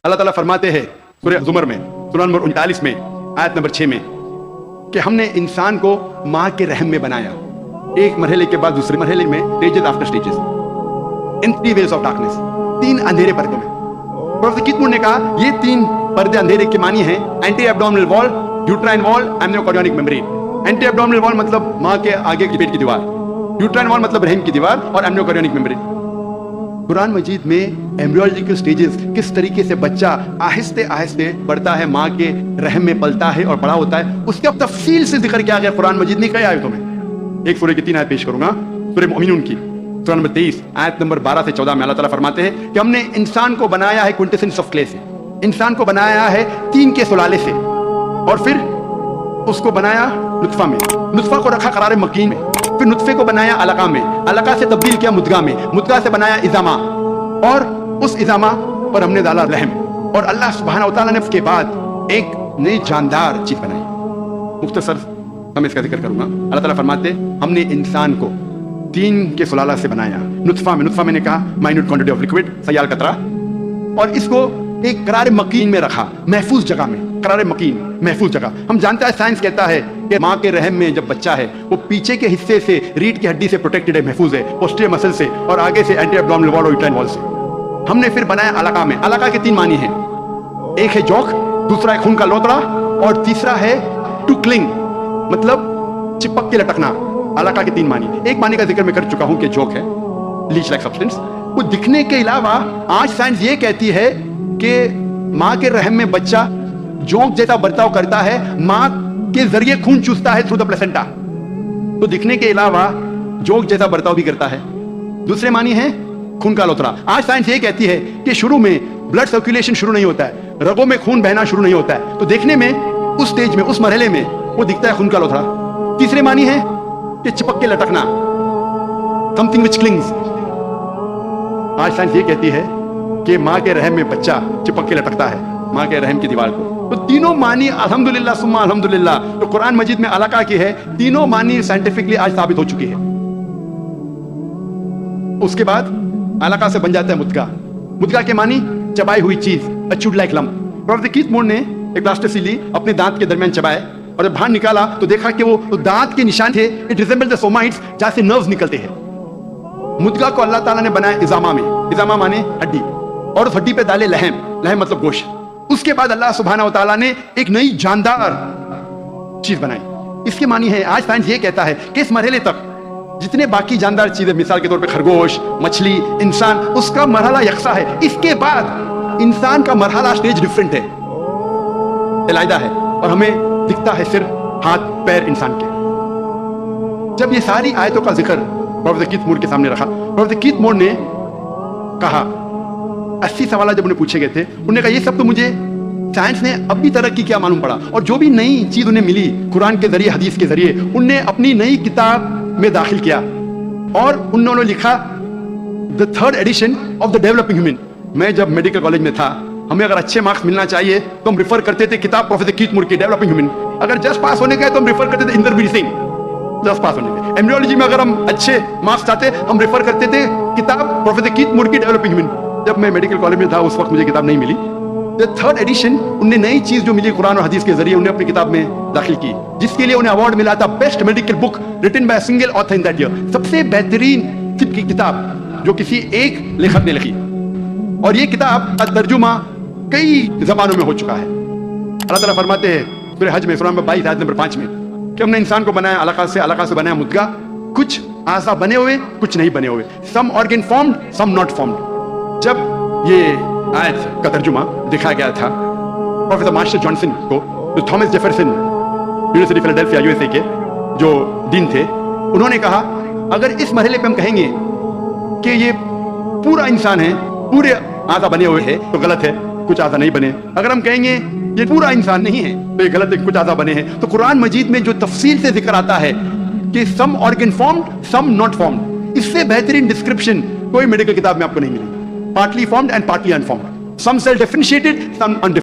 اللہ ताला फरमाते हैं सूरह ज़ुमर में सूरह नंबर 39 में आयत नंबर 6 में कि हमने इंसान को माँ के रहम में बनाया, एक मरहले के बाद दूसरे मरहले में, stages after stages, in 3 waves of darkness, 3 अंधेरे पर्दों में। प्रोफेसर कीथमोर ने कहा ये 3 पर्दे अंधेरे के मानी हैं anti abdominal wall, uterine wall, amniocardiac membrane. Anti abdominal wall मतलब माँ के आगे की पेट की दीवार, यूट्राइन वॉल मतलब रहम की दीवार, और एम्नियोकार्डियक मेम्ब्रेन। कुरान मजीद में एम्ब्रियोलॉजिकल स्टेजेस, किस तरीके से बच्चा आहिस्ते आहिस्ते बढ़ता है, माँ के रहम में पलता है और बड़ा होता है, उसका तफसील से जिक्र किया गया कुरान मजीद में कई आयतों में। एक सूरह की 3 आयत पेश करूंगा, सूरह मोमिनून की सूरह नंबर 23 आयत नंबर 12 से 14 में अल्लाह ताला फरमाते हैं कि हमने इंसान को बनाया है क्विंटेसेंस ऑफ क्ले से, इंसान को बनाया है 3 के सुलाले से, और फिर उसको बनाया नुत्फा में, नुत्फा को रखा करारे मकीन में, फिर नुत्फे को बनाया अलका में, अलका से तब्दील किया मुद्गा में, मुद्गा से बनाया इजामा, और उस इजामा पर हमने डाला रहम, और अल्लाह सुब्हानहू व तआला ने उसके बाद एक नई जानदार चीज बनाई। मुख्तसर मैं इसका जिक्र करूंगा। अल्लाह ताला फरमाते हमने इंसान को 3 के सुलाला से बनाया, नुत्फा में, नुत्फा मैंने कहा minute quantity of liquid, Sayal कतरा, और इसको एक करार मकीन में रखा, महफूज जगह में, करार मकीन महफूज जगह। हम जानते हैं, साइंस कहता है कि माँ के रहम में जब बच्चा है वो पीछे के हिस्से से रीढ़ की हड्डी से प्रोटेक्टेड है, महफूज है, पोस्टीरियर मसल से, और आगे से एंटी एब्डोमिनल वॉल और यूट्राइन वॉल से। हमने फिर बनाया अलका में। अलका के 3 मानी हैं, एक है जोक, दूसरा है खून का लोतड़ा, और तीसरा है टू क्लिंग मतलब चिपक के लटकना। अलका के 3 मानी, एक मानी का जिक्र मैं कर चुका हूं कि जोक है, लीच लाइक सब्सटेंस। वो दिखने के अलावा आज साइंस ये कहती है कि माँ के रहम में बच्चा जोंक जैसा बर्ताव करता है, माँ के जरिए खून चूसता है थ्रू द प्लेसेंटा, तो दिखने के अलावा जोंक जैसा बर्ताव भी करता है। दूसरे मानी है खून का लोतरा। आज साइंस ये कहती है कि शुरू में ब्लड सर्कुलेशन शुरू नहीं होता है, रगों में खून बहना शुरू नहीं होता है, तो देखने में उस स्टेज में, उस मरहले में वो दिखता है खून का लोतरा। तीसरे मानी है कि चिपक के लटकना, समथिंग विच क्लिंग्स। आज साइंस ये कहती है कि माँ के रहम में बच्चा चिपक के लटकता है माँ के रहम की दीवार को। तो तीनों मानी अल्हम्दुलिल्लाह सुम्मा अल्हम्दुलिल्लाह तो कुरान मजीद में अलका की है, तीनों मानी साइंटिफिकली आज साबित हो चुकी है। उसके बाद अलका से बन जाता है मुद्गा। मुद्गा के मानी चबाई हुई चीज, अ चूड लाइक लम्प। प्रोफेसर कीथमोर ने एक प्लास्टिक ली, अपने दांत के दरमियान चबाए, और जब बाहर निकाला तो देखा कि वो दांत के निशान थे, इट रिजेंबल द सोमाइट्स, जहां से नर्व्स निकलते हैं। मुद्गा को अल्लाह ताला ने बनाया इजामा में, इजामा माने हड्डी, और उस हड्डी पे डाले लहम, लहम मतलब गोश्त। उसके बाद अल्लाह सुब्हानहू व तआला ने एक नई जानदार चीज बनाई। इसके मानी है, आज साइंस ये कहता है कि इस मरहले तक जितने बाकी जानदार चीजें, मिसाल के तौर पे खरगोश, मछली, इंसान, उसका मरहला यकसा है। इसके बाद इंसान का मरहला स्टेज डिफरेंट है, अलग है, और हमें दिखता है सिर्फ हाथ पैर इंसान के। जब ये सारी आयतों का जिक्र प्रोफेसर कीथमोर के सामने रखा, प्रोफेसर कीथमोर ने कहा, 80 सवाल जब उन्हें पूछे गए थे, उन्होंने कहा ये सब तो मुझे साइंस ने अभी तरक्की क्या मालूम पड़ा, और जो भी नई चीज उन्हें मिली कुरान के जरिए, हदीस के जरिए, उनने अपनी नई किताब में दाखिल किया, और उन्होंने लिखा the 3rd edition of the developing human. मैं जब मेडिकल कॉलेज में था, हमें अगर अच्छे मार्क्स मिलना चाहिए तो हम रिफर करते थे किताब प्रोफेसर कीथमोर की डेवलपिंग ह्यूमन। अगर जस्ट पास होने गए तो हम रिफर करते थे इंदरवीर सिंह, जस्ट पास होने गए। एम्ब्रियोलॉजी में अगर हम अच्छे मार्क्स चाहते हम रिफर करते थे किताब प्रोफेसर कीथमोर की डेवलपिंग ह्यूमन। जब मैं मेडिकल कॉलेज में था उस वक्त मुझे किताब नहीं मिली। द 3rd एडिशन, उन्हें नई चीज जो मिली कुरान और हदीस के जरिए, उन्हें अपनी किताब में दाखिल की, जिसके लिए उन्हें अवार्ड मिला था best medical book written by a single author in that year. सबसे बेहतरीन किस्म की किताब जो किसी एक लेखक ने लिखी, और ये किताब का तर्जुमा कई जबानों में हो चुका है। अल्लाह ताला फरमाते हैं सूरह हज में, सूरह नंबर 22 आयत नंबर 5 में, कि हमने इंसान को बनाया अलका से, अलका से बनाया मुद्गा, कुछ आज़ा बने हुए, कुछ नहीं बने हुए, some organ formed, some not formed. जब ये आयत का तर्जुमा दिखाया गया था प्रोफेसर मार्शल जॉनसन को, जो Thomas Jefferson university Philadelphia USA के जो डीन थे, उन्होंने कहा अगर इस मरहले पे हम कहेंगे कि ये पूरा इंसान है, पूरे आज़ा बने हुए हैं, तो गलत है, कुछ आज़ा नहीं बने। अगर हम कहेंगे ये पूरा इंसान नहीं है तो ये गलत है, कुछ आज़ा बने हैं। तो कुरान मजीद में जो तफसील से जिक्र आता है कि some organ formed, some not formed, इससे बेहतरीन डिस्क्रिप्शन कोई मेडिकल किताब में आपको नहीं मिलेगी। Partly formed and partly unformed, some cell differentiated, some undifferentiated.